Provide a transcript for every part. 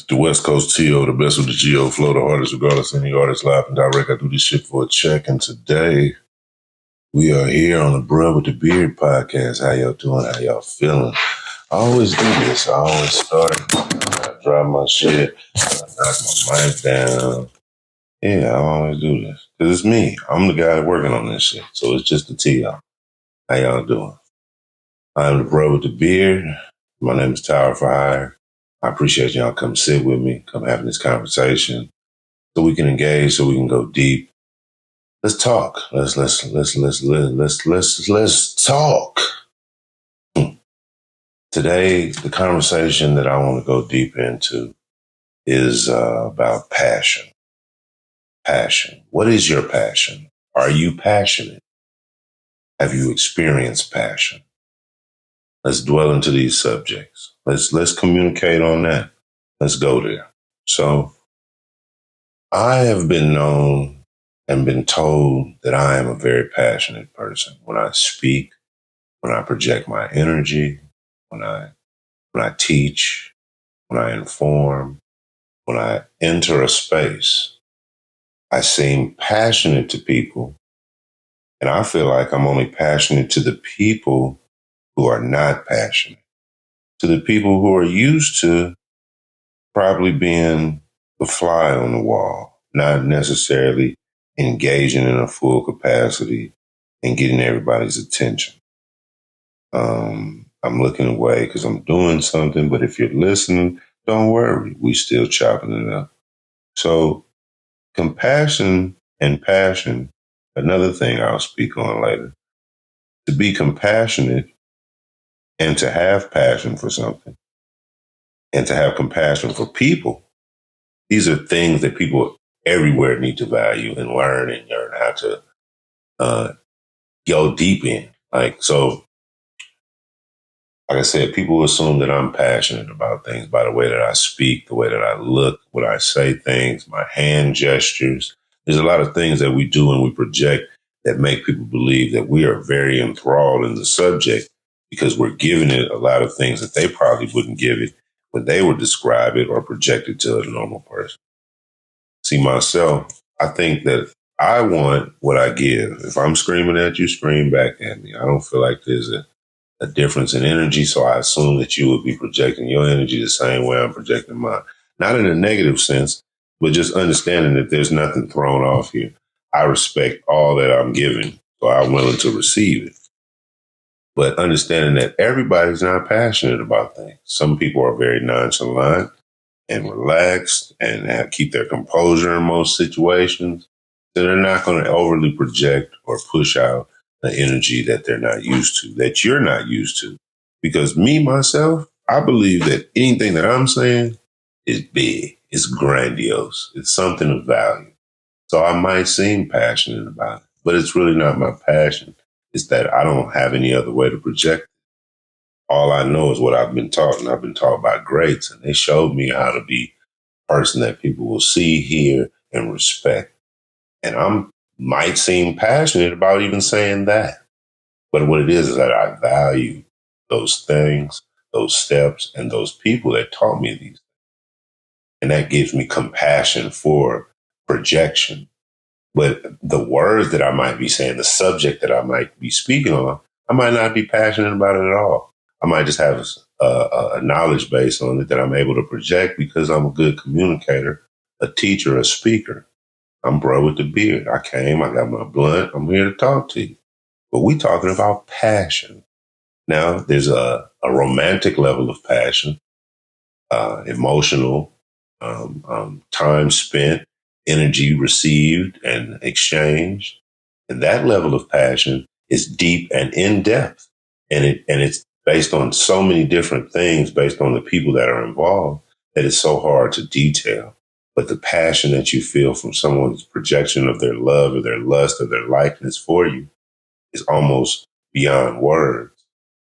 The West Coast TO, the best with the GO flow, the hardest regardless of any artist live and direct. I do this shit for a check. And today we are here on the Bruh with the Beard podcast. How y'all doing? How y'all feeling? I always do this. I always start, I drop my shit, I knock my mic down. Yeah, I always do this. Because it's me. I'm the guy working on this shit. So it's just the TO. How y'all doing? I'm the Bruh with the Beard. My name is Tower for Hire. I appreciate y'all come sit with me, come having this conversation so we can engage, so we can go deep. Let's talk. Let's talk. Today, the conversation that I want to go deep into is about passion. Passion. What is your passion? Are you passionate? Have you experienced passion? Let's dwell into these subjects. Let's communicate on that. Let's go there. So I have been known and been told that I am a very passionate person. When I speak, when I project my energy, when I teach, when I inform, when I enter a space, I seem passionate to people. And I feel like I'm only passionate to the people who are not passionate, to the people who are used to probably being the fly on the wall, not necessarily engaging in a full capacity and getting everybody's attention. I'm looking away because I'm doing something, but if you're listening, don't worry. We still chopping it up. So compassion and passion, another thing I'll speak on later. To be compassionate and to have passion for something and to have compassion for people, these are things that people everywhere need to value and learn how to go deep in. Like I said, people assume that I'm passionate about things by the way that I speak, the way that I look, when I say things, my hand gestures. There's a lot of things that we do and we project that make people believe that we are very enthralled in the subject because we're giving it a lot of things that they probably wouldn't give it when they would describe it or project it to a normal person. See, myself, I think that I want what I give. If I'm screaming at you, scream back at me. I don't feel like there's a difference in energy, so I assume that you would be projecting your energy the same way I'm projecting mine. Not in a negative sense, but just understanding that there's nothing thrown off here. I respect all that I'm giving, so I'm willing to receive it. But understanding that everybody's not passionate about things. Some people are very nonchalant and relaxed and keep their composure in most situations. So they're not going to overly project or push out the energy that they're not used to, that you're not used to. Because me, myself, I believe that anything that I'm saying is big, it's grandiose, it's something of value. So I might seem passionate about it, but it's really not my passion. It's that I don't have any other way to project it. All I know is what I've been taught, and I've been taught by greats, and they showed me how to be a person that people will see, hear, and respect. And might seem passionate about even saying that. But what it is that I value those things, those steps, and those people that taught me these things. And that gives me compassion for projection. But the words that I might be saying, the subject that I might be speaking on, I might not be passionate about it at all. I might just have a knowledge base on it that I'm able to project because I'm a good communicator, a teacher, a speaker. I'm Bro with the Beard. I got my blunt. I'm here to talk to you. But we talking about passion. Now, there's a romantic level of passion, emotional, time spent, energy received and exchanged. And that level of passion is deep and in depth. And it's based on so many different things, based on the people that are involved, that it's so hard to detail. But the passion that you feel from someone's projection of their love or their lust or their likeness for you is almost beyond words.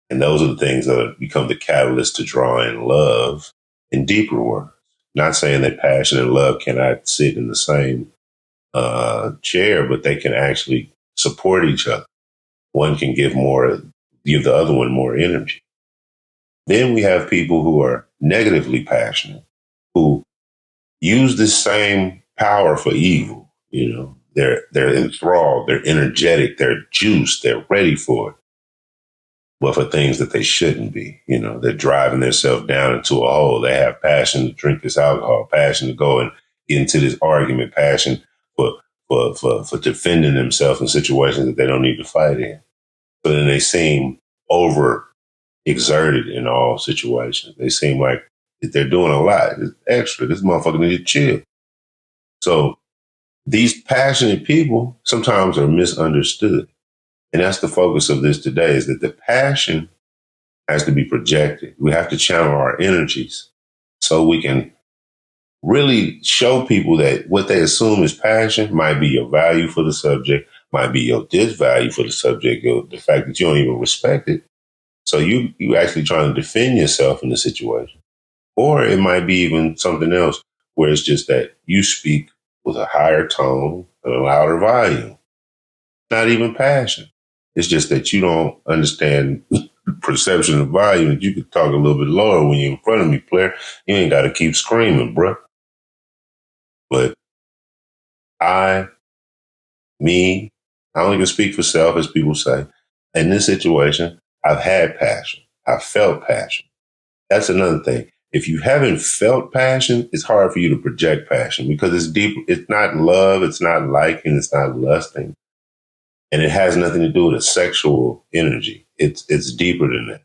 And those are the things that become the catalyst to draw in love in deeper words. Not saying that passion and love cannot sit in the same chair, but they can actually support each other. One can give the other one more energy. Then we have people who are negatively passionate, who use this same power for evil. You know, they're enthralled, they're energetic, they're juiced, they're ready for it. But for things that they shouldn't be, you know, they're driving themselves down into a hole. They have passion to drink this alcohol, passion to go and get into this argument, passion for defending themselves in situations that they don't need to fight in. But then they seem over exerted in all situations. They seem like they're doing a lot. It's extra. This motherfucker need to chill. So these passionate people sometimes are misunderstood. And that's the focus of this today, is that the passion has to be projected. We have to channel our energies so we can really show people that what they assume is passion might be your value for the subject, might be your disvalue for the subject, or the fact that you don't even respect it. So you actually trying to defend yourself in the situation. Or it might be even something else where it's just that you speak with a higher tone and a louder volume. Not even passion. It's just that you don't understand perception of volume. You could talk a little bit lower when you're in front of me, player. You ain't got to keep screaming, bruh. But I, me, I only can speak for self, as people say. In this situation, I've had passion. I've felt passion. That's another thing. If you haven't felt passion, it's hard for you to project passion because it's deep. It's not love. It's not liking. It's not lusting. And it has nothing to do with a sexual energy. It's deeper than that.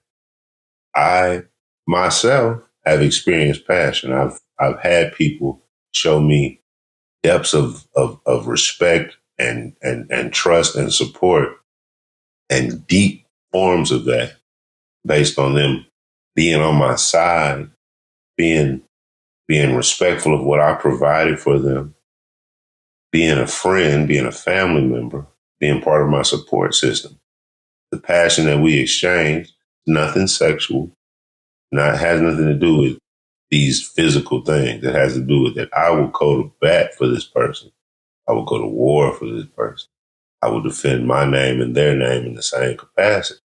I myself have experienced passion. I've had people show me depths of respect and trust and support and deep forms of that based on them being on my side, being respectful of what I provided for them, being a friend, being a family member, being part of my support system. The passion that we exchange, nothing sexual, has nothing to do with these physical things. It has to do with that I will go to bat for this person. I will go to war for this person. I will defend my name and their name in the same capacity.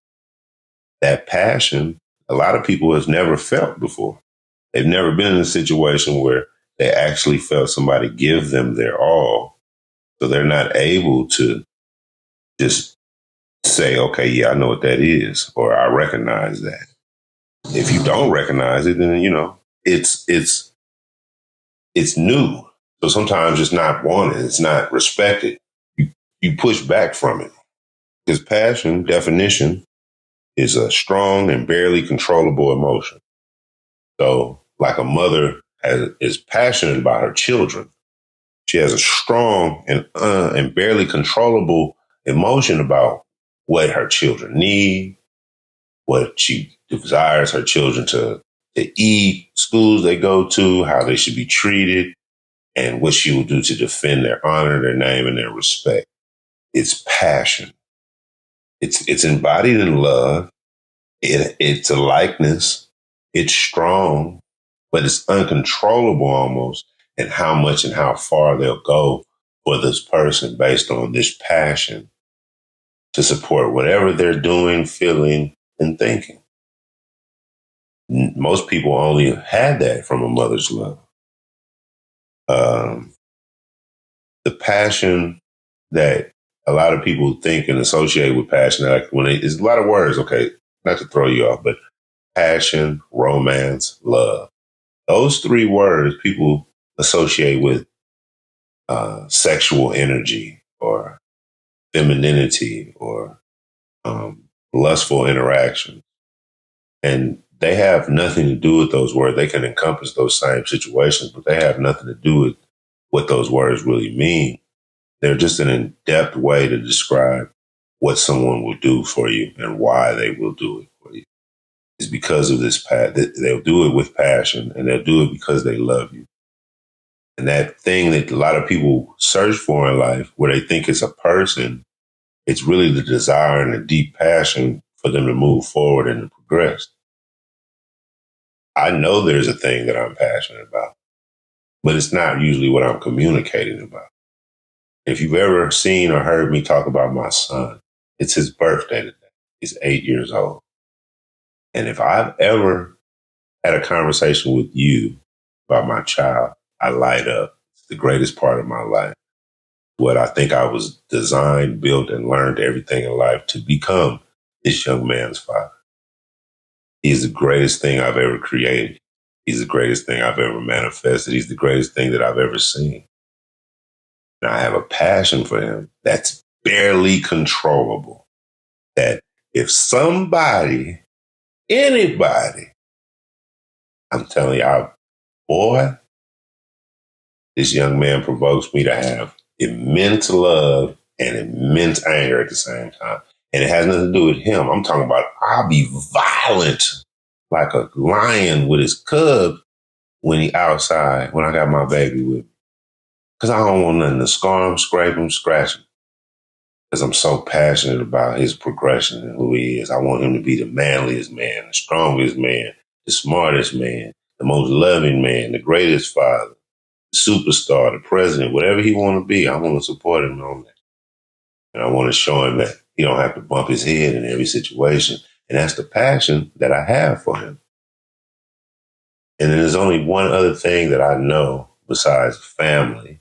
That passion, a lot of people has never felt before. They've never been in a situation where they actually felt somebody give them their all. So they're not able to just say, okay, yeah, I know what that is, or I recognize that. If you don't recognize it, then, you know, it's new. So sometimes it's not wanted. It's not respected. You push back from it because passion definition is a strong and barely controllable emotion. So like a mother is passionate about her children. She has a strong and barely controllable emotion about what her children need, what she desires her children to eat, schools they go to, how they should be treated, and what she will do to defend their honor, their name, and their respect. It's passion. It's embodied in love. It's a likeness. It's strong, but it's uncontrollable almost in how much and how far they'll go for this person based on this passion to support whatever they're doing, feeling, and thinking. Most people only had that from a mother's love. Um, the passion that a lot of people think and associate with passion, like it's a lot of words, okay, not to throw you off, but passion, romance, love. Those three words people associate with sexual energy or femininity or lustful interaction. And they have nothing to do with those words. They can encompass those same situations, but they have nothing to do with what those words really mean. They're just an in-depth way to describe what someone will do for you and why they will do it for you. It's because of this they'll do it with passion, and they'll do it because they love you. And that thing that a lot of people search for in life, where they think it's a person, it's really the desire and the deep passion for them to move forward and to progress. I know there's a thing that I'm passionate about, but it's not usually what I'm communicating about. If you've ever seen or heard me talk about my son, it's his birthday today. He's 8 years old. And if I've ever had a conversation with you about my child, I light up. It's the greatest part of my life. What I think I was designed, built, and learned everything in life to become this young man's father. He's the greatest thing I've ever created. He's the greatest thing I've ever manifested. He's the greatest thing that I've ever seen. And I have a passion for him that's barely controllable. That if somebody, anybody, I'm telling you, boy, this young man provokes me to have immense love and immense anger at the same time. And it has nothing to do with him. I'm talking about I'll be violent like a lion with his cubs when he outside, when I got my baby with me. Because I don't want nothing to scar him, scrape him, scratch him. Because I'm so passionate about his progression and who he is. I want him to be the manliest man, the strongest man, the smartest man, the most loving man, the greatest father, the superstar, the president, whatever he want to be. I want to support him on that. And I want to show him that he don't have to bump his head in every situation. And that's the passion that I have for him. And then there's only one other thing that I know besides family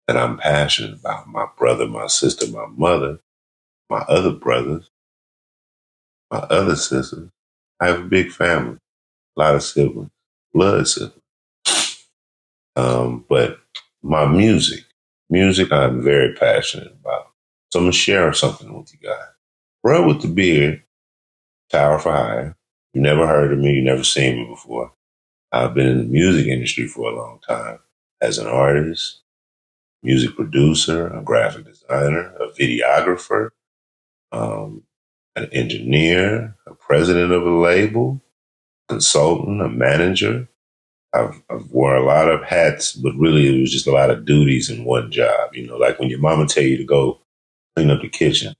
that I'm passionate about. My brother, my sister, my mother, my other brothers, my other sisters. I have a big family, a lot of siblings, blood siblings. But my music I'm very passionate about. So I'm going to share something with you guys. Bruh with the Beard, Tower for Hire. You never heard of me. You never seen me before. I've been in the music industry for a long time as an artist, music producer, a graphic designer, a videographer, an engineer, a president of a label, consultant, a manager. I've worn a lot of hats, but really it was just a lot of duties in one job. You know, like when your mama tell you to go clean up the kitchen,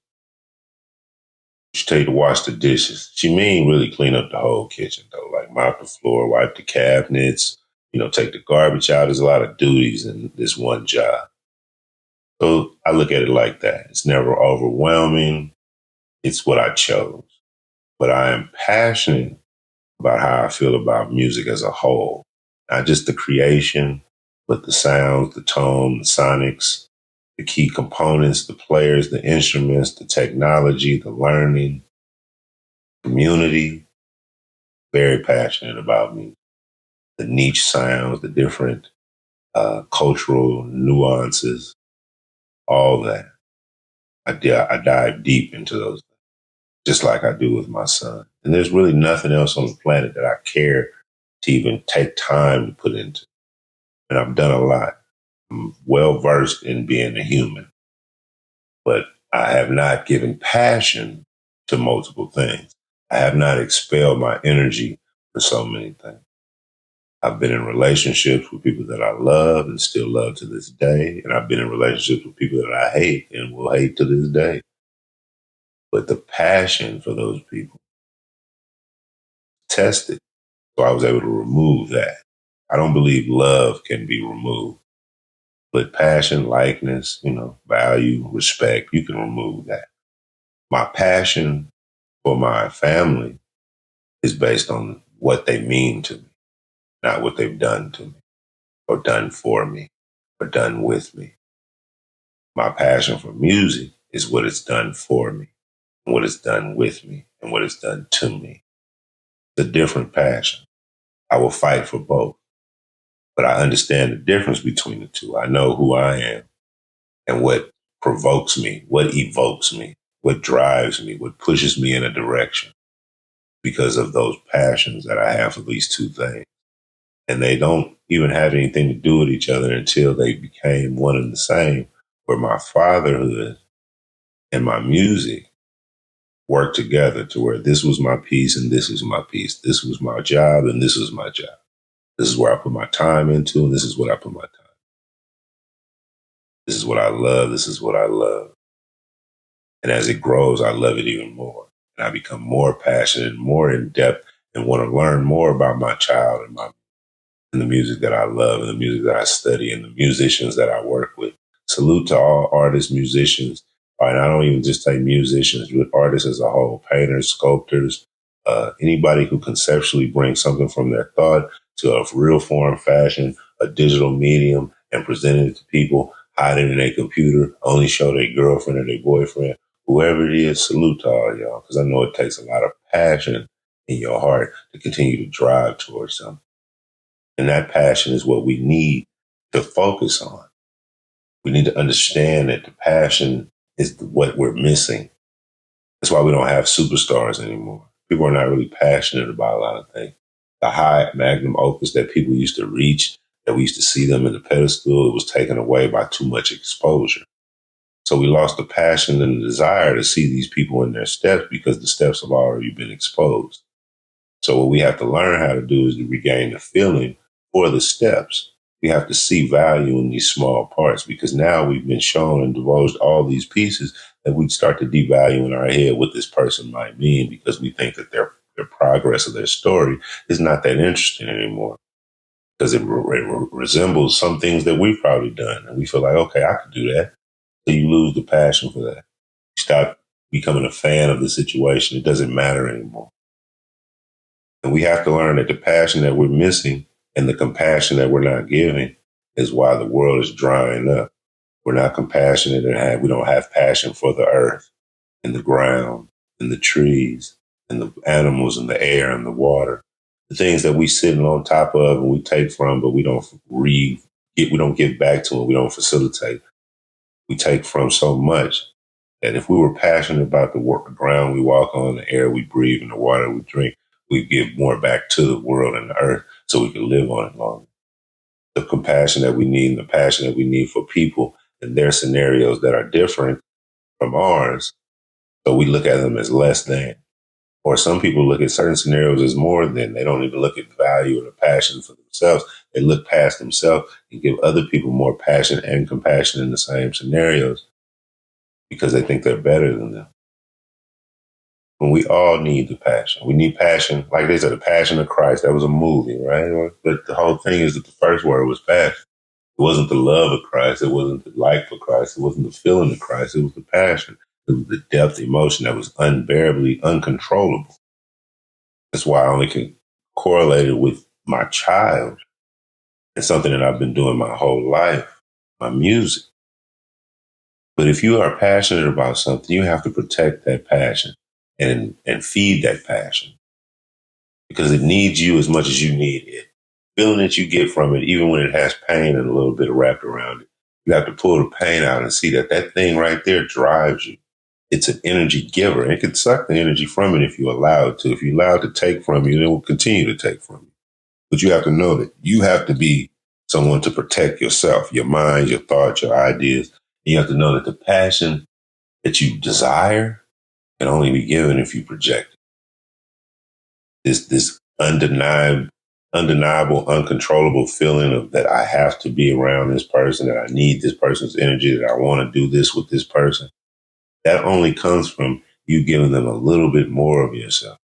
she tell you to wash the dishes. She mean really clean up the whole kitchen though, like mop the floor, wipe the cabinets, take the garbage out. There's a lot of duties in this one job. So I look at it like that. It's never overwhelming. It's what I chose. But I am passionate about how I feel about music as a whole. Not just the creation, but the sounds, the tone, the sonics, the key components, the players, the instruments, the technology, the learning, community. Very passionate about music. The niche sounds, the different cultural nuances, all that. I dive deep into those, just like I do with my son. And there's really nothing else on the planet that I care to even take time to put into. And I've done a lot. I'm well versed in being a human, but I have not given passion to multiple things. I have not expelled my energy for so many things. I've been in relationships with people that I love and still love to this day. And I've been in relationships with people that I hate and will hate to this day. But the passion for those people tested. So I was able to remove that. I don't believe love can be removed. But passion, likeness, value, respect, you can remove that. My passion for my family is based on what they mean to me, not what they've done to me or done for me or done with me. My passion for music is what it's done for me, and what it's done with me, and what it's done to me. It's a different passion. I will fight for both, but I understand the difference between the two. I know who I am and what provokes me, what evokes me, what drives me, what pushes me in a direction because of those passions that I have for these two things. And they don't even have anything to do with each other until they became one and the same, where my fatherhood and my music worked together to where this was my piece and this was my piece. This was my job and this was my job. This is where I put my time into and this is what I put my time. This is what I love. This is what I love. And as it grows, I love it even more. And I become more passionate, more in depth, and want to learn more about my child and the music that I love and the music that I study and the musicians that I work with. Salute to all artists, musicians, and I don't even just say musicians, but artists as a whole, painters, sculptors, anybody who conceptually brings something from their thought to a real form fashion a digital medium and presenting it to people, hiding in their computer, only show their girlfriend or their boyfriend, whoever it is, salute to all y'all. Because I know it takes a lot of passion in your heart to continue to drive towards something. And that passion is what we need to focus on. We need to understand that the passion is what we're missing. That's why we don't have superstars anymore. People are not really passionate about a lot of things. The high magnum opus that people used to reach, that we used to see them in the pedestal, it was taken away by too much exposure. So we lost the passion and the desire to see these people in their steps because the steps have already been exposed. So what we have to learn how to do is to regain the feeling for the steps. We have to see value in these small parts because now we've been shown and divulged all these pieces that we'd start to devalue in our head what this person might mean because we think that their progress of their story is not that interesting anymore because it resembles some things that we've probably done. And we feel like, okay, I could do that. So you lose the passion for that. You stop becoming a fan of the situation. It doesn't matter anymore. And we have to learn that the passion that we're missing and the compassion that we're not giving is why the world is drying up. We're not compassionate and we don't have passion for the earth and the ground and the trees and the animals and the air and the water. The things that we sitting on top of and we take from, but we don't we don't give back to them. We don't facilitate. We take from so much that if we were passionate about the ground we walk on, the air we breathe, and the water we drink, we give more back to the world and the earth so we can live on it longer. The compassion that we need and the passion that we need for people and their scenarios that are different from ours. So we look at them as less than. Or some people look at certain scenarios as more than. They don't even look at the value or the passion for themselves. They look past themselves and give other people more passion and compassion in the same scenarios because they think they're better than them. When we all need the passion. We need passion. Like they said, the passion of Christ. That was a movie, right? But the whole thing is that the first word was passion. It wasn't the love of Christ. It wasn't the like for Christ. It wasn't the feeling of Christ. It was the passion. It was the depth emotion that was unbearably uncontrollable. That's why I only can correlate it with my child. It's something that I've been doing my whole life, my music. But if you are passionate about something, you have to protect that passion and feed that passion because it needs you as much as you need it. Feeling that you get from it, even when it has pain and a little bit wrapped around it, you have to pull the pain out and see that that thing right there drives you. It's an energy giver. And it can suck the energy from it if you allow it to. If you allow it to take from you, it will continue to take from you. But you have to know that you have to be someone to protect yourself, your mind, your thoughts, your ideas. You have to know that the passion that you desire can only be given if you project it. This undeniable, uncontrollable feeling of that I have to be around this person, that I need this person's energy, that I want to do this with this person. That only comes from you giving them a little bit more of yourself.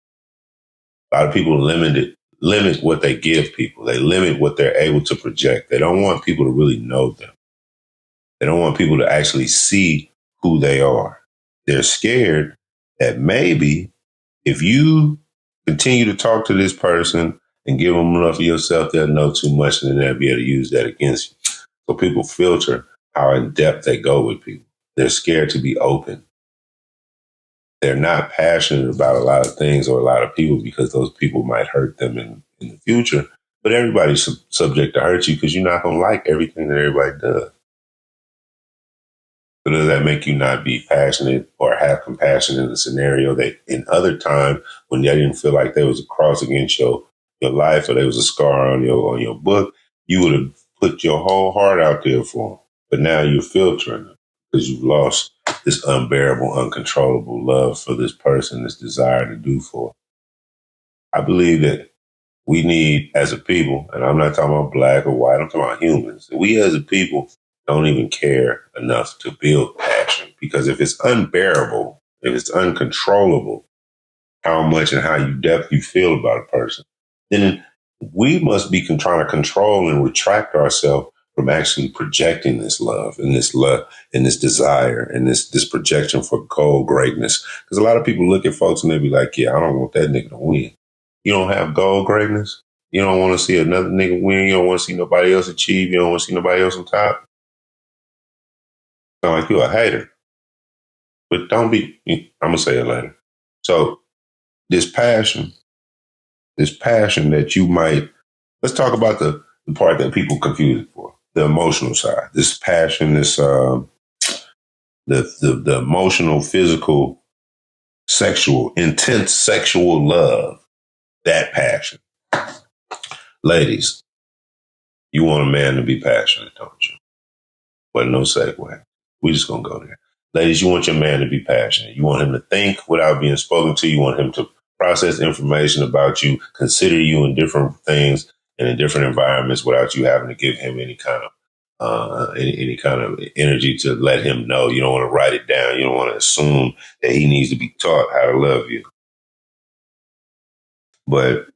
A lot of people limit what they give people. They limit what they're able to project. They don't want people to really know them. They don't want people to actually see who they are. They're scared that maybe if you continue to talk to this person and give them enough of yourself, they'll know too much and then they'll be able to use that against you. So people filter how in depth they go with people. They're scared to be open. They're not passionate about a lot of things or a lot of people because those people might hurt them in the future. But everybody's subject to hurt you because you're not going to like everything that everybody does. So does that make you not be passionate or have compassion in the scenario that in other time when they didn't feel like there was a cross against your life or there was a scar on your book, you would have put your whole heart out there for them. But now you're filtering them because you've lost this unbearable, uncontrollable love for this person, this desire to do for them. I believe that we need, as a people, and I'm not talking about black or white, I'm talking about humans. We as a people don't even care enough to build passion because if it's unbearable, if it's uncontrollable, how much and how depth you feel about a person, then we must be trying to control and retract ourselves from actually projecting this love and this desire and this projection for goal greatness. Because a lot of people look at folks and they be like, yeah, I don't want that nigga to win. You don't have goal greatness. You don't want to see another nigga win. You don't want to see nobody else achieve. You don't want to see nobody else on top. Sound like you're a hater. But don't be, I'm going to say it later. So this passion that you might, let's talk about the part that people confuse it for, the emotional side. This passion, the emotional, physical, sexual, intense sexual love, that passion. Ladies, you want a man to be passionate, don't you? But no segue. We just gonna go there. Ladies, you want your man to be passionate. You want him to think without being spoken to. You want him to process information about you, consider you in different things and in different environments without you having to give him any kind of any kind of energy to let him know. You don't want to write it down. You don't want to assume that he needs to be taught how to love you. But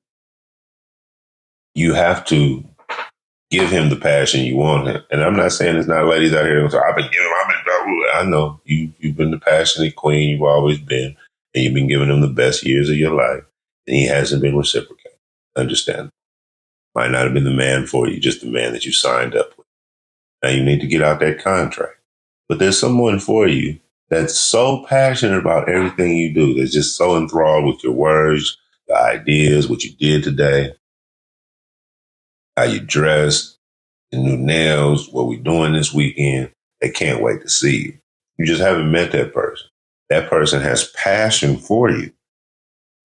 you have to give him the passion you want him. And I'm not saying there's not ladies out here. So I know you've been the passionate queen. You've always been, and you've been giving him the best years of your life, and he hasn't been reciprocated. Understand? Might not have been the man for you, just the man that you signed up with. Now you need to get out that contract. But there's someone for you that's so passionate about everything you do. That's just so enthralled with your words, the ideas, what you did today, how you dressed, the new nails, what we're doing this weekend. They can't wait to see you. You just haven't met that person. That person has passion for you.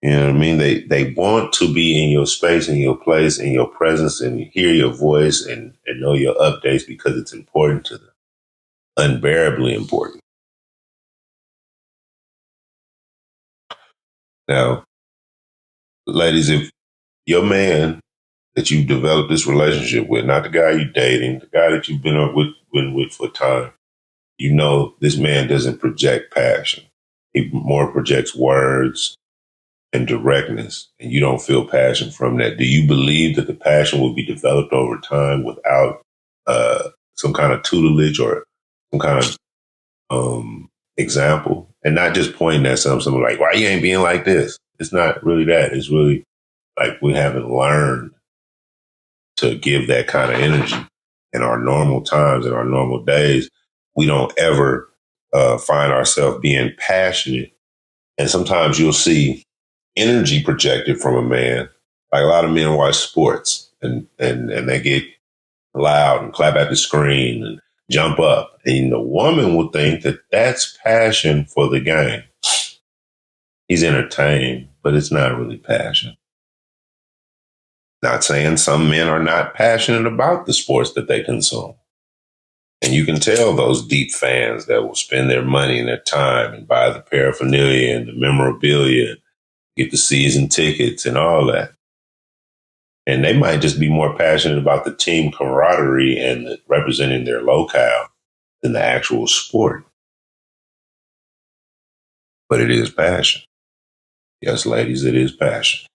You know what I mean? They want to be in your space, in your place, in your presence, and hear your voice and know your updates because it's important to them. Unbearably important. Now, ladies, if your man that you've developed this relationship with, not the guy you're dating, the guy that you've been with for time, you know this man doesn't project passion. He more projects words and directness, and you don't feel passion from that. Do you believe that the passion will be developed over time without some kind of tutelage or some kind of example? And not just pointing at something like, why you ain't being like this? It's not really that. It's really like we haven't learned to give that kind of energy. In our normal times, in our normal days, we don't ever find ourselves being passionate. And sometimes you'll see energy projected from a man. Like a lot of men watch sports and they get loud and clap at the screen and jump up. And the woman will think that that's passion for the game. He's entertained, but it's not really passion. Not saying some men are not passionate about the sports that they consume. And you can tell those deep fans that will spend their money and their time and buy the paraphernalia and the memorabilia, get the season tickets and all that. And they might just be more passionate about the team camaraderie and representing their locale than the actual sport. But it is passion. Yes, ladies, it is passion.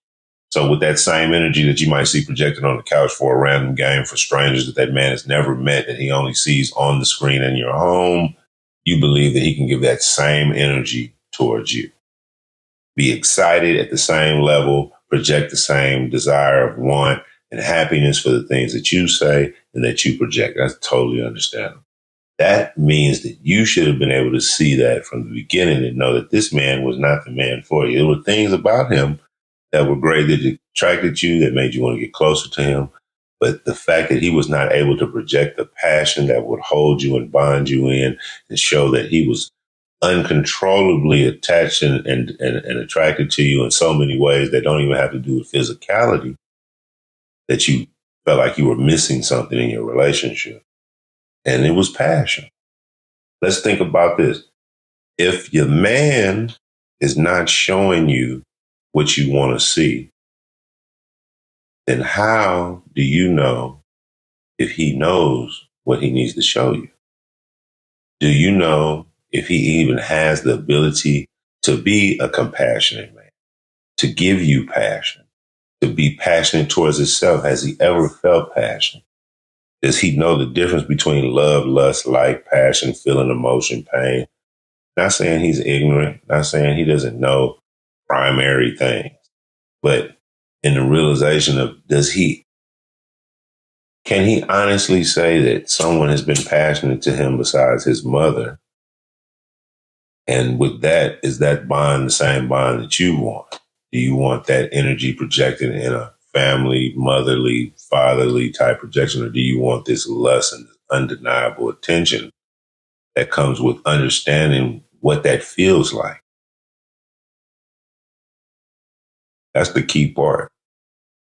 So with that same energy that you might see projected on the couch for a random game for strangers that man has never met, that he only sees on the screen in your home, you believe that he can give that same energy towards you. Be excited at the same level, project the same desire of want and happiness for the things that you say and that you project. That's totally understandable. That means that you should have been able to see that from the beginning and know that this man was not the man for you. There were things about him that were great, that attracted you, that made you want to get closer to him. But the fact that he was not able to project the passion that would hold you and bond you in and show that he was uncontrollably attached and attracted to you in so many ways that don't even have to do with physicality, that you felt like you were missing something in your relationship. And it was passion. Let's think about this. If your man is not showing you what you want to see, then how do you know if he knows what he needs to show you? Do you know if he even has the ability to be a compassionate man, to give you passion, to be passionate towards himself? Has he ever felt passion? Does he know the difference between love, lust, like, passion, feeling, emotion, pain? Not saying he's ignorant, not saying he doesn't know primary things, but in the realization of can he honestly say that someone has been passionate to him besides his mother? And with that, is that bond the same bond that you want? Do you want that energy projected in a family, motherly, fatherly type projection? Or do you want this lust and this undeniable attention that comes with understanding what that feels like? That's the key part.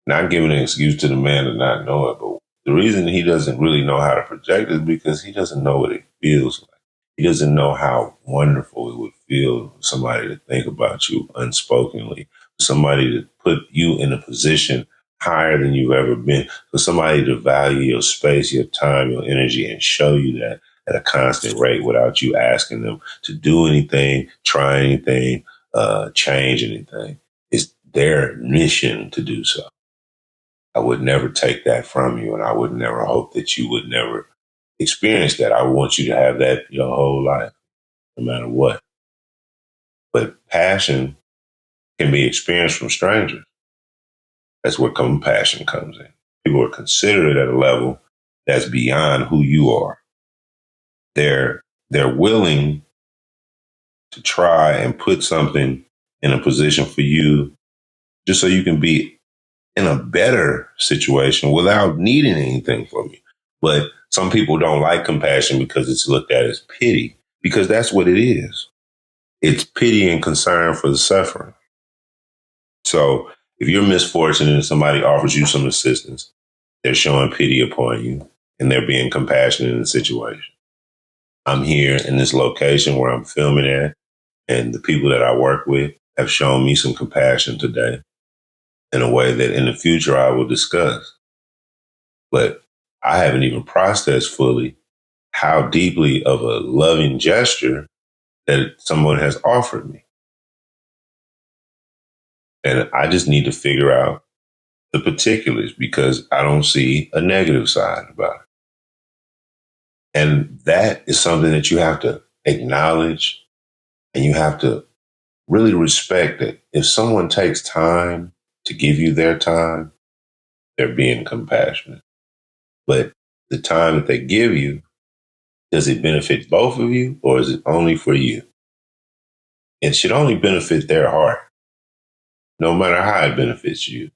Not giving an excuse to the man to not know it, but the reason he doesn't really know how to project is because he doesn't know what it feels like. He doesn't know how wonderful it would feel for somebody to think about you unspokenly, for somebody to put you in a position higher than you've ever been, for somebody to value your space, your time, your energy, and show you that at a constant rate without you asking them to do anything, try anything, change anything. It's their mission to do so. I would never take that from you, and I would never hope that you would never experience that. I want you to have that your whole life, no matter what. But passion can be experienced from strangers. That's where compassion comes in. People are considerate at a level that's beyond who you are. They're willing to try and put something in a position for you just so you can be in a better situation without needing anything from you. But some people don't like compassion because it's looked at as pity, because that's what it is. It's pity and concern for the suffering. So if you're misfortunate and somebody offers you some assistance, they're showing pity upon you and they're being compassionate in the situation. I'm here in this location where I'm filming at, and the people that I work with have shown me some compassion today in a way that in the future I will discuss. But I haven't even processed fully how deeply of a loving gesture that someone has offered me. And I just need to figure out the particulars because I don't see a negative side about it. And that is something that you have to acknowledge, and you have to really respect that if someone takes time to give you their time, they're being compassionate. But the time that they give you, does it benefit both of you or is it only for you? It should only benefit their heart, no matter how it benefits you.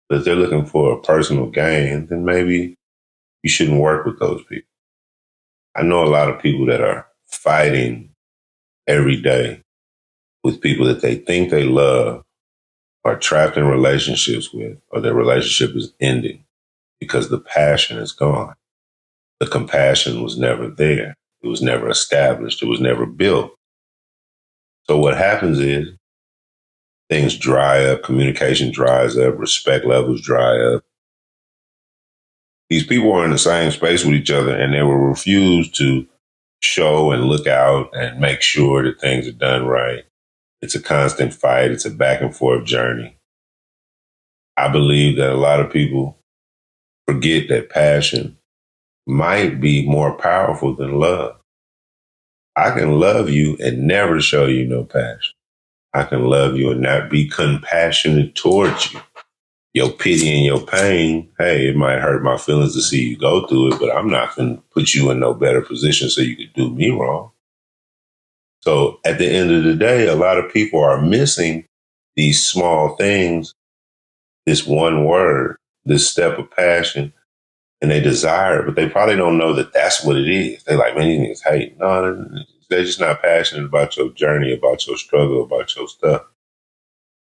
But if they're looking for a personal gain, then maybe you shouldn't work with those people. I know a lot of people that are fighting every day with people that they think they love, are trapped in relationships with, or their relationship is ending because the passion is gone. The compassion was never there. It was never established. It was never built. So what happens is things dry up, communication dries up, respect levels dry up. These people are in the same space with each other and they will refuse to show and look out and make sure that things are done right. It's a constant fight. It's a back and forth journey. I believe that a lot of people forget that passion might be more powerful than love. I can love you and never show you no passion. I can love you and not be compassionate towards you. Your pity and your pain, hey, it might hurt my feelings to see you go through it, but I'm not going to put you in no better position so you could do me wrong. So at the end of the day, a lot of people are missing these small things, this one word, this step of passion, and they desire it, but they probably don't know that that's what it is. They like, man, these niggas hate. No, they're just not passionate about your journey, about your struggle, about your stuff.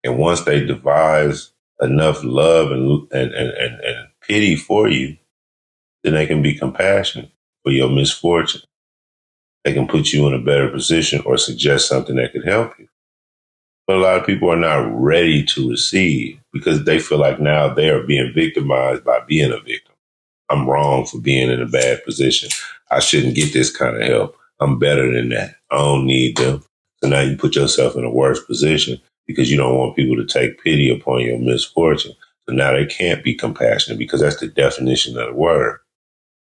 And once they devise enough love and pity for you, then they can be compassionate for your misfortune. They can put you in a better position or suggest something that could help you. But a lot of people are not ready to receive because they feel like now they are being victimized by being a victim. I'm wrong for being in a bad position. I shouldn't get this kind of help. I'm better than that. I don't need them. So now you put yourself in a worse position because you don't want people to take pity upon your misfortune. So now they can't be compassionate because that's the definition of the word.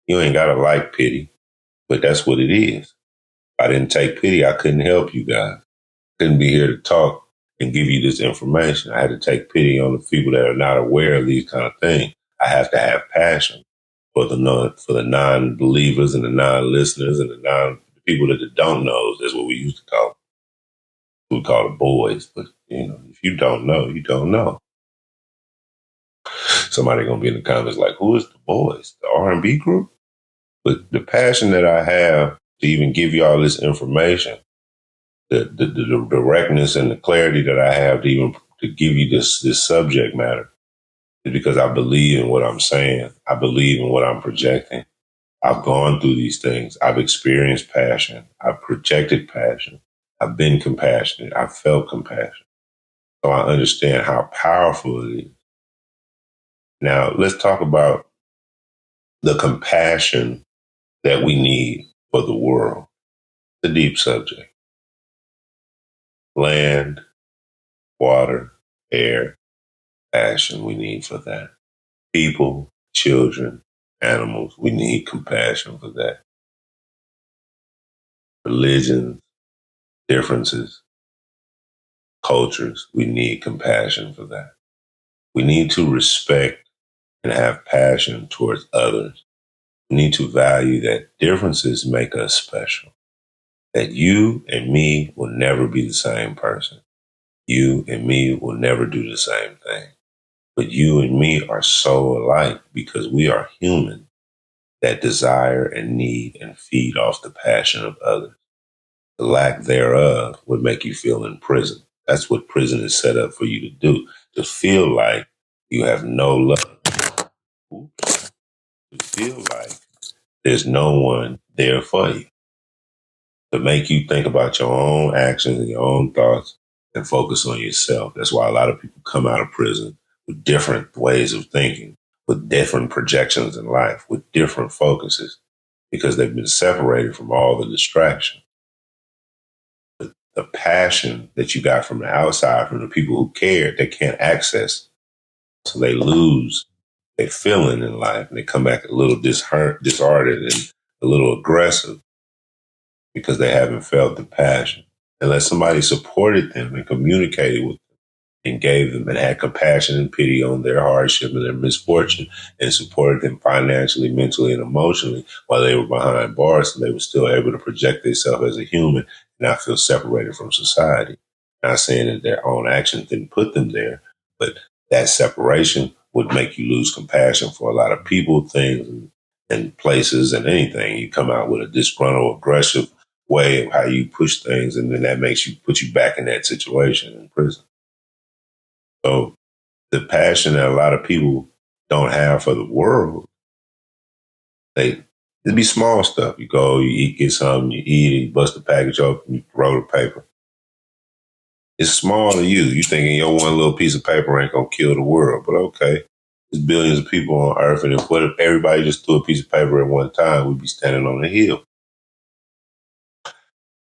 You ain't got to like pity, but that's what it is. If I didn't take pity, I couldn't help you guys. Couldn't be here to talk and give you this information. I had to take pity on the people that are not aware of these kind of things. I have to have passion for the non-believers and the non-listeners and the people that don't know. That's what we used to call them. We call it boys. But, if you don't know, you don't know. Somebody going to be in the comments like, who is the boys? The R&B group? But the passion that I have to even give you all this information, the directness and the clarity that I have to even to give you this subject matter is because I believe in what I'm saying. I believe in what I'm projecting. I've gone through these things. I've experienced passion. I've projected passion. I've been compassionate. I've felt compassion. So I understand how powerful it is. Now, let's talk about the compassion that we need for the world. The deep subject. Land, water, air, passion we need for that. People, children, animals, we need compassion for that. Religions, differences, cultures, we need compassion for that. We need to respect and have passion towards others. We need to value that differences make us special. That you and me will never be the same person. You and me will never do the same thing. But you and me are so alike because we are human that desire and need and feed off the passion of others. The lack thereof would make you feel in prison. That's what prison is set up for you to do, to feel like you have no love. Oops. To feel like there's no one there for you. To make you think about your own actions and your own thoughts and focus on yourself. That's why a lot of people come out of prison with different ways of thinking, with different projections in life, with different focuses, because they've been separated from all the distraction. The passion that you got from the outside, from the people who care, they can't access. So they lose their feeling in life and they come back a little disheartened and a little aggressive because they haven't felt the passion. Unless somebody supported them and communicated with them and gave them and had compassion and pity on their hardship and their misfortune and supported them financially, mentally, and emotionally while they were behind bars, so they were still able to project themselves as a human and not feel separated from society. Not saying that their own actions didn't put them there, but that separation would make you lose compassion for a lot of people, things, and places and anything. You come out with a disgruntled, aggressive way of how you push things, and then that makes you put you back in that situation in prison. So the passion that a lot of people don't have for the world, it'd be small stuff. You go, you eat, get something, you eat it, you bust the package open, you throw the paper. It's small to you. You thinking your one little piece of paper ain't gonna kill the world, but okay. There's billions of people on earth, and what if everybody just threw a piece of paper at one time, we'd be standing on a hill.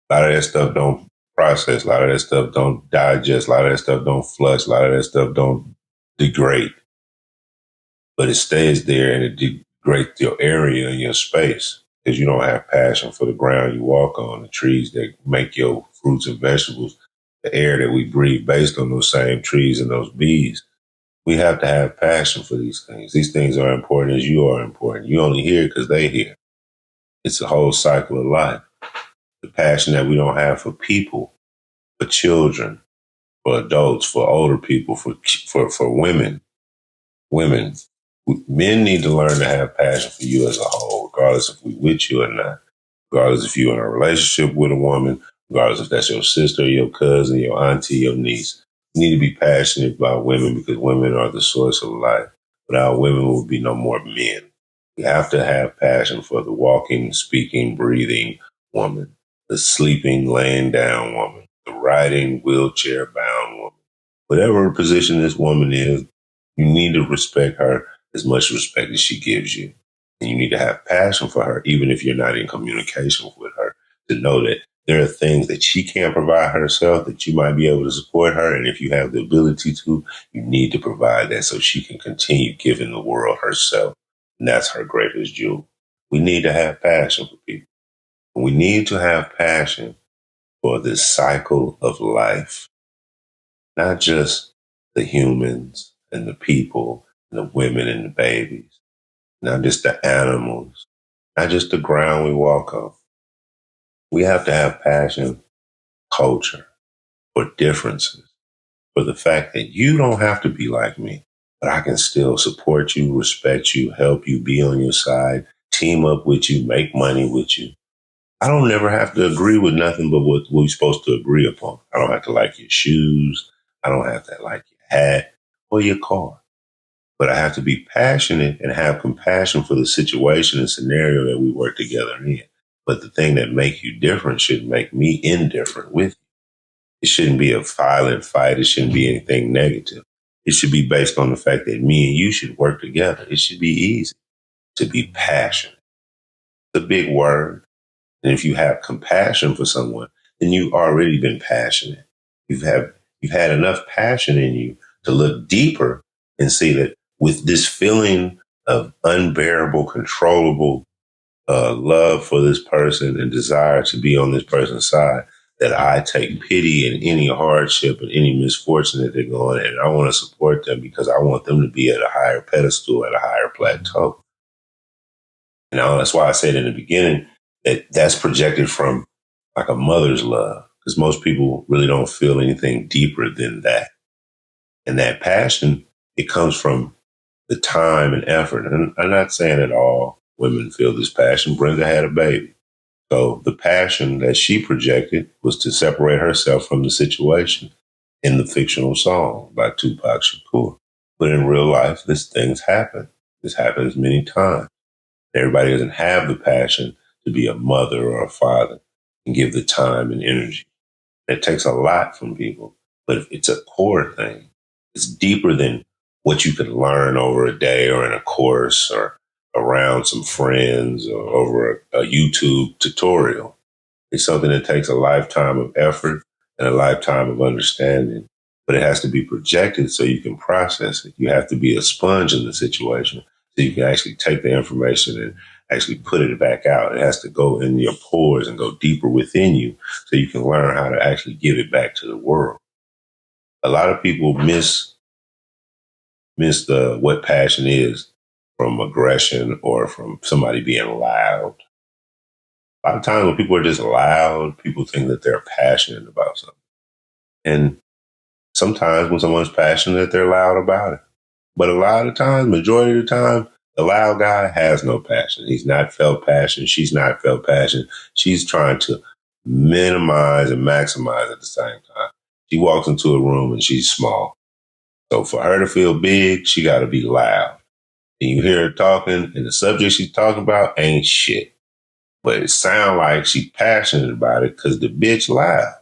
A lot of that stuff don't process. A lot of that stuff don't digest. A lot of that stuff don't flush. A lot of that stuff don't degrade. But it stays there and it degrades your area and your space because you don't have passion for the ground you walk on, the trees that make your fruits and vegetables, the air that we breathe based on those same trees and those bees. We have to have passion for these things. These things are important as you are important. You only hear because they hear. It's a whole cycle of life. The passion that we don't have for people, for children, for adults, for older people, for women. Women, men need to learn to have passion for you as a whole, regardless if we with you or not. Regardless if you're in a relationship with a woman, regardless if that's your sister, your cousin, your auntie, your niece. You need to be passionate about women because women are the source of life. Without women, there will be no more men. We have to have passion for the walking, speaking, breathing woman, the sleeping, laying down woman, the riding, wheelchair bound woman. Whatever position this woman is, you need to respect her as much respect as she gives you. And you need to have passion for her, even if you're not in communication with her, to know that there are things that she can't provide herself that you might be able to support her. And if you have the ability to, you need to provide that so she can continue giving the world herself. And that's her greatest jewel. We need to have passion for people. We need to have passion for this cycle of life. not just the humans and the people and the women and the babies, not just the animals, not just the ground we walk on. We have to have passion, culture, for differences, for the fact that you don't have to be like me, but I can still support you, respect you, help you, be on your side, team up with you, make money with you. I don't never have to agree with nothing but what we're supposed to agree upon. I don't have to like your shoes. I don't have to like your hat or your car. But I have to be passionate and have compassion for the situation and scenario that we work together in. But the thing that makes you different shouldn't make me indifferent with you. It shouldn't be a violent fight. It shouldn't be anything negative. It should be based on the fact that me and you should work together. It should be easy to be passionate. It's a big word. And if you have compassion for someone, then you've already been passionate. You've had enough passion in you to look deeper and see that with this feeling of unbearable, controllable love for this person and desire to be on this person's side, that I take pity in any hardship and any misfortune that they're going, and I want to support them because I want them to be at a higher pedestal, at a higher plateau. And that's why I said in the beginning that that's projected from like a mother's love, because most people really don't feel anything deeper than that. And that passion, it comes from the time and effort. And I'm not saying that all women feel this passion. Brenda had a baby. So the passion that she projected was to separate herself from the situation in the fictional song by Tupac Shakur. But in real life, this things happen. This happens many times. Everybody doesn't have the passion to be a mother or a father and give the time and energy. It takes a lot from people, but it's a core thing. It's deeper than what you could learn over a day or in a course or around some friends or over a YouTube tutorial. It's something that takes a lifetime of effort and a lifetime of understanding, but it has to be projected so you can process it. You have to be a sponge in the situation so you can actually take the information and actually put it back out. It has to go in your pores and go deeper within you so you can learn how to actually give it back to the world. A lot of people miss what passion is from aggression or from somebody being loud. A lot of times when people are just loud, people think that they're passionate about something. And sometimes when someone's passionate, they're loud about it. But a lot of times, majority of the time, the loud guy has no passion. He's not felt passion. She's not felt passion. She's trying to minimize and maximize at the same time. She walks into a room and she's small. So for her to feel big, she got to be loud. And you hear her talking and the subject she's talking about ain't shit. But it sounds like she's passionate about it because the bitch loud.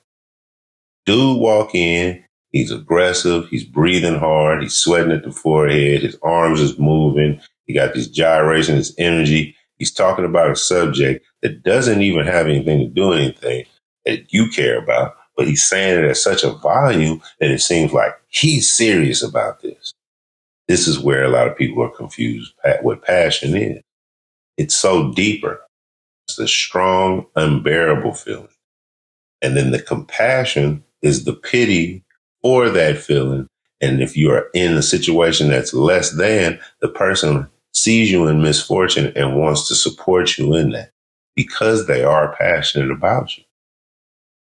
Dude walk in, he's aggressive, he's breathing hard, he's sweating at the forehead, his arms is moving, he got this gyration, this energy. He's talking about a subject that doesn't even have anything to do with anything that you care about, but he's saying it at such a volume that it seems like he's serious about this. This is where a lot of people are confused what passion is. It's so deeper. It's a strong, unbearable feeling. And then the compassion is the pity for that feeling. And if you are in a situation that's less than, the person sees you in misfortune and wants to support you in that because they are passionate about you.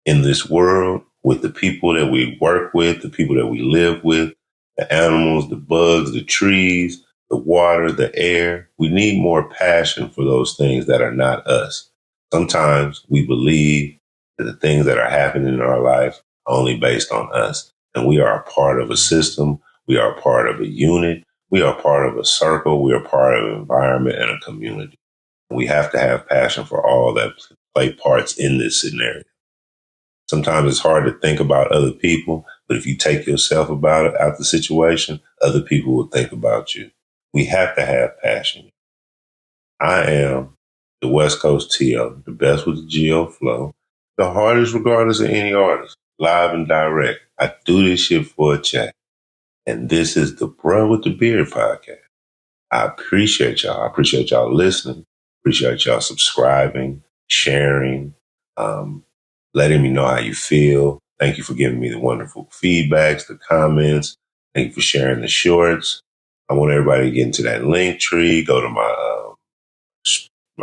In this world, with the people that we work with, the people that we live with, the animals, the bugs, the trees, the water, the air, we need more passion for those things that are not us. Sometimes we believe that the things that are happening in our life are only based on us. And we are a part of a system. We are a part of a unit. We are part of a circle. We are part of an environment and a community. We have to have passion for all that play parts in this scenario. Sometimes it's hard to think about other people, but if you take yourself out the situation, other people will think about you. We have to have passion. I am the West Coast T.O., the best with the Geo flow, the hardest regardless of any artist, live and direct. I do this shit for a check. And this is the Bruh with the Beard podcast. I appreciate y'all. I appreciate y'all listening. Appreciate y'all subscribing, sharing, letting me know how you feel. Thank you for giving me the wonderful feedbacks, the comments. Thank you for sharing the shorts. I want everybody to get into that link tree. Go to my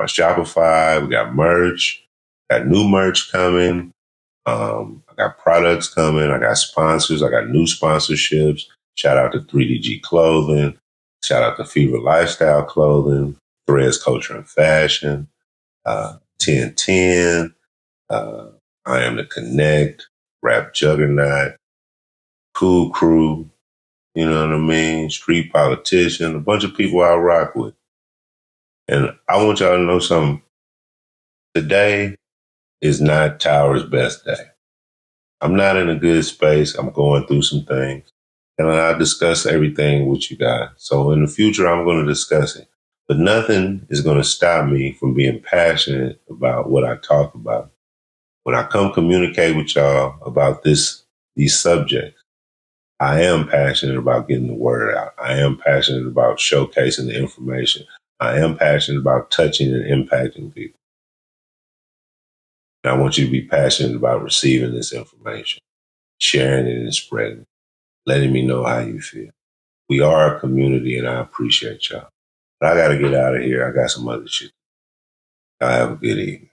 Shopify. We got merch. Got new merch coming. I got products coming. I got sponsors. I got new sponsorships. Shout out to 3DG Clothing. Shout out to Fever Lifestyle Clothing, Threads Culture and Fashion, 1010. I Am the Connect, Rap Juggernaut, Cool Crew, you know what I mean? Street Politician, a bunch of people I rock with. And I want y'all to know something. Today is not Tower's best day. I'm not in a good space. I'm going through some things. And I'll discuss everything with you guys. So in the future, I'm going to discuss it. But nothing is going to stop me from being passionate about what I talk about. When I come communicate with y'all about these subjects, I am passionate about getting the word out. I am passionate about showcasing the information. I am passionate about touching and impacting people. And I want you to be passionate about receiving this information, sharing it and spreading it, letting me know how you feel. We are a community and I appreciate y'all. But I got to get out of here. I got some other shit. Y'all have a good evening.